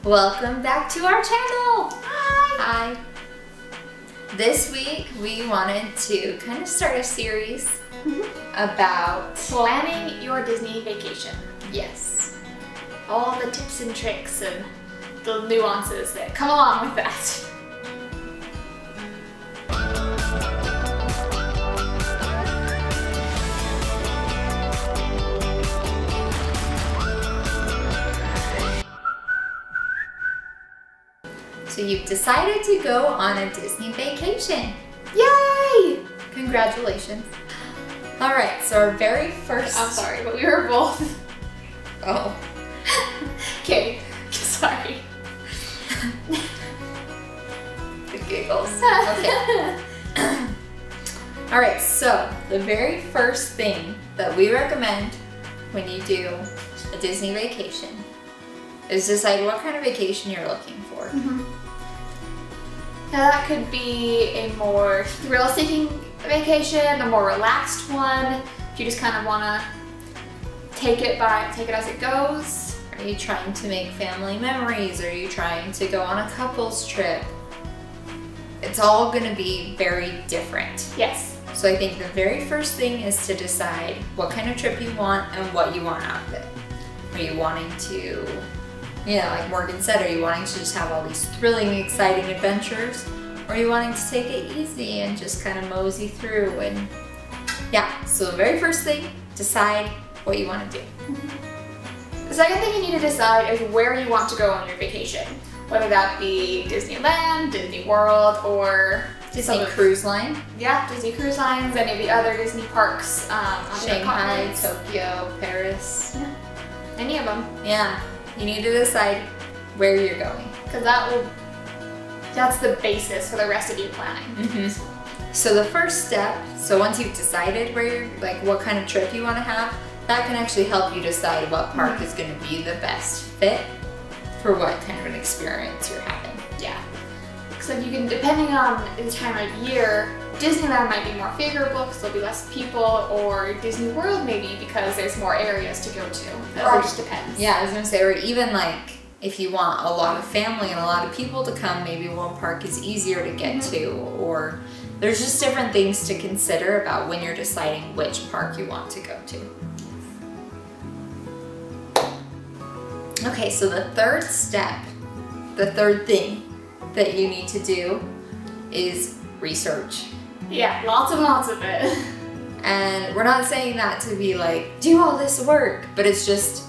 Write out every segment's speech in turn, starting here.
Welcome back to our channel! Hi! Hi! This week we wanted to kind of start a series about Planning your Disney vacation. yes. All the tips and tricks and the nuances that come along with that. So you've decided to go on a Disney vacation. Yay! Congratulations. Alright, so our very first... I'm sorry, but we were both... Oh. Okay, sorry. The giggles. Okay. Alright, so the very first thing that we recommend when you do a Disney vacation is decide what kind of vacation you're looking for. Now that could be a more thrill-seeking vacation, a more relaxed one. If you just kind of want to take it as it goes. Are you trying to make family memories? Are you trying to go on a couples trip? It's all going to be very different. Yes. So I think the very first thing is to decide what kind of trip you want and what you want out of it. Are you wanting to, like Morgan said, are you wanting to just have all these thrilling, exciting adventures? Or are you wanting to take it easy and just kind of mosey through? And yeah, so the very first thing, decide what you want to do. The second thing you need to decide is where you want to go on your vacation. Whether that be Disneyland, Disney World, or Disney Cruise Line. Yeah, Disney Cruise Lines, any of the other Disney parks on Shanghai, Tokyo, Paris. Yeah. Any of them. Yeah, you need to decide where you're going. Because that's the basis for the rest of your planning. So the first step, so once you've decided where you're, what kind of trip you want to have, that can actually help you decide what park is going to be the best fit for what kind of an experience you're having. Yeah. So you can, depending on the time of year, Disneyland might be more favorable because there'll be less people, or Disney World maybe because there's more areas to go to. It just depends. Yeah, I was going to say, or even if you want a lot of family and a lot of people to come, maybe one park is easier to get to, or there's just different things to consider about when you're deciding which park you want to go to. Okay, so the third step, the third thing that you need to do is research. Yeah, lots and lots of it. And we're not saying that to be do all this work, but it's just...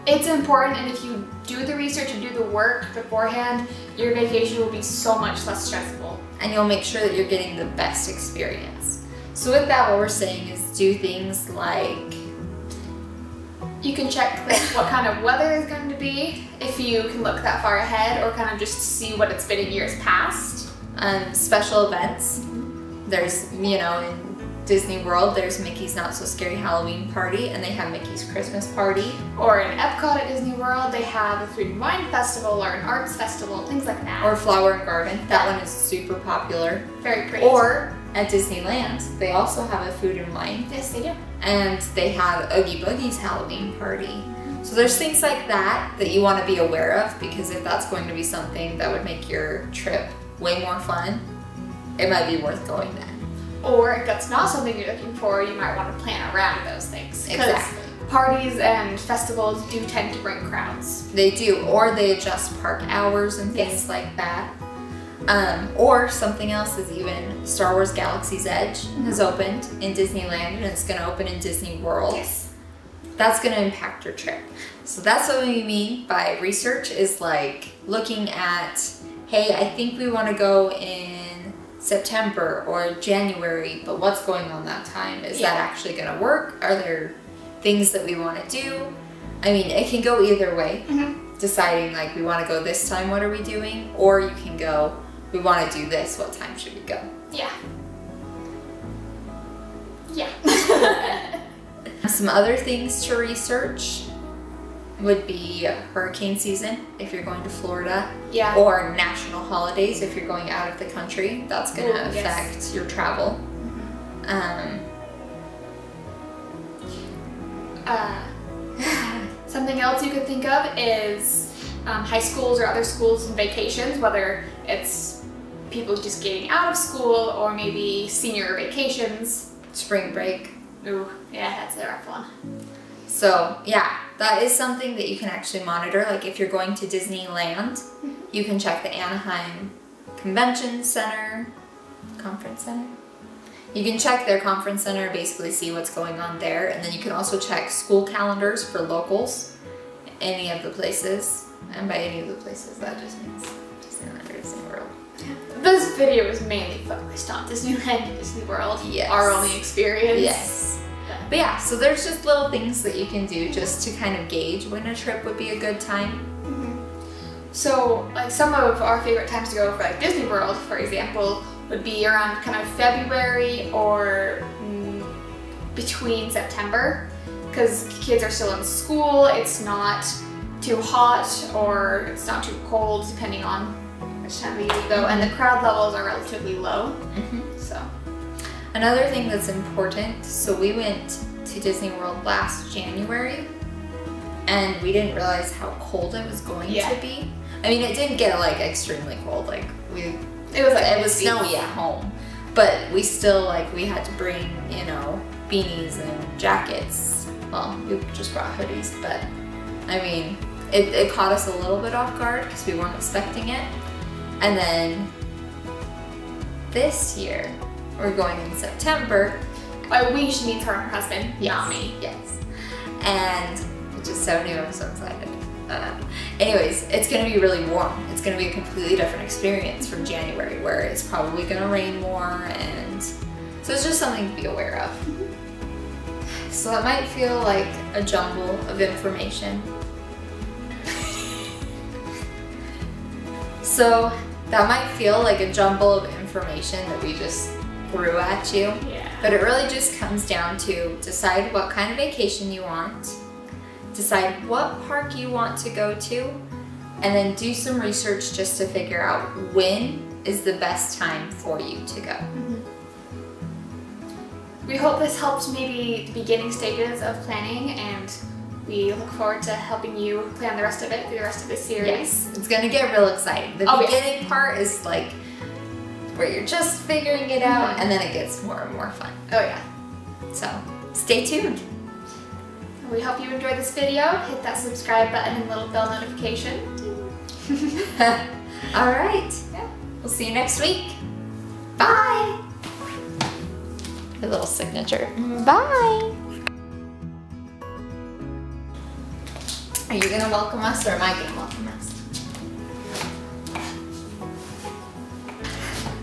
It's important, and if you do the research and do the work beforehand, your vacation will be so much less stressful. And you'll make sure that you're getting the best experience. So with that, what we're saying is do things like... You can check what kind of weather is going to be, if you can look that far ahead, or kind of just see what it's been in years past. Special events. There's, in Disney World, there's Mickey's Not So Scary Halloween Party, and they have Mickey's Christmas Party. Or in Epcot at Disney World, they have a food and wine festival or an arts festival, things like that. Or Flower and Garden. That one is super popular. Very pretty. Or at Disneyland, they also have a food and wine. Yes, they do. And they have Oogie Boogie's Halloween Party. So there's things like that that you want to be aware of, because if that's going to be something that would make your trip way more fun, it might be worth going then. Or if that's not something you're looking for, you might want to plan around those things. Exactly. Parties and festivals do tend to bring crowds. They do, or they adjust park hours and things like that. Or something else is even Star Wars Galaxy's Edge has opened in Disneyland, and it's going to open in Disney World. Yes. That's going to impact your trip. So that's what we mean by research, is looking at, hey, I think we want to go in September or January, but what's going on that time? Is that actually going to work? Are there things that we want to do? I mean, it can go either way. Deciding we want to go this time, what are we doing? Or you can go, we want to do this, what time should we go? Yeah. Yeah. Some other things to research would be hurricane season if you're going to Florida. Yeah. Or national holidays if you're going out of the country. That's going to affect your travel. Something else you could think of is high schools or other schools and vacations, whether it's people just getting out of school or maybe senior vacations. Spring break. Ooh, yeah, that's a rough one. So yeah, that is something that you can actually monitor. Like if you're going to Disneyland, you can check the Anaheim Convention Center, Conference Center. You can check their conference center, basically see what's going on there, and then you can also check school calendars for locals, any of the places, and by any of the places that just means Disneyland or Disney World. This video is mainly focused on Disneyland and Disney World, Yes. our only experience. Yes. But yeah, so there's just little things that you can do just to kind of gauge when a trip would be a good time. So, like some of our favorite times to go for like Disney World, for example, would be around kind of February or between September, because kids are still in school, it's not too hot or it's not too cold depending on which time of year you go, and the crowd levels are relatively low. So another thing that's important, so we went to Disney World last January and we didn't realize how cold it was going to be. I mean, it didn't get like extremely cold, like it was snowy at home, but we still we had to bring, you know, beanies and jackets. Well, we just brought hoodies, but I mean, it caught us a little bit off guard because we weren't expecting it. And then this year, we're going in September. We should meet her and her husband, not me. Yes. And which is so new, I'm so excited. Anyways, it's gonna be really warm. It's gonna be a completely different experience from January, where it's probably gonna rain more, and so it's just something to be aware of. So that might feel like a jumble of information. So that might feel like a jumble of information that we just threw at you. Yeah. But it really just comes down to decide what kind of vacation you want, decide what park you want to go to, and then do some research just to figure out when is the best time for you to go. We hope this helped maybe the beginning stages of planning, and we look forward to helping you plan the rest of it through the rest of this series. Yes, it's gonna get real exciting. The beginning part is like where you're just figuring it out, and then it gets more and more fun. Oh yeah. So stay tuned. We hope you enjoyed this video. Hit that subscribe button and little bell notification. All right. Yeah. We'll see you next week. Bye. A little signature. Bye. Are you gonna welcome us, or am I gonna welcome us?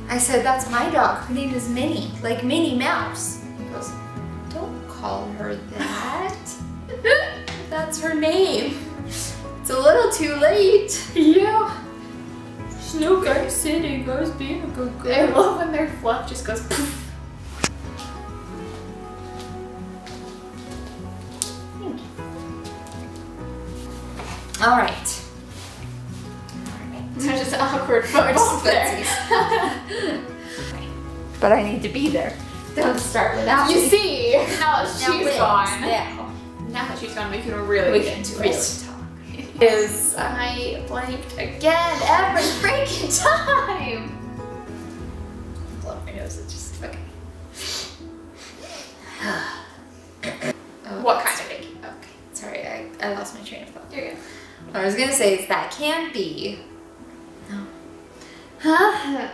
I said, that's my dog. Her name is Minnie, like Minnie Mouse. He goes, don't call her that. That's her name. It's a little too late. Yeah. Snow guy's sitting, guys being a good girl. I love when their fluff just goes poof. Thank you. All right. They're just awkward photos there. But I need to be there. Don't start without You me. see, now that she's gone. Yeah. Now that she's gone, we can really get into it. Talk. Is I blanked again every freaking time. blow my nose. It's just okay. What kind of vacation? Okay. Sorry, I lost my train of thought. You're good. What I was gonna say is that can be. Huh?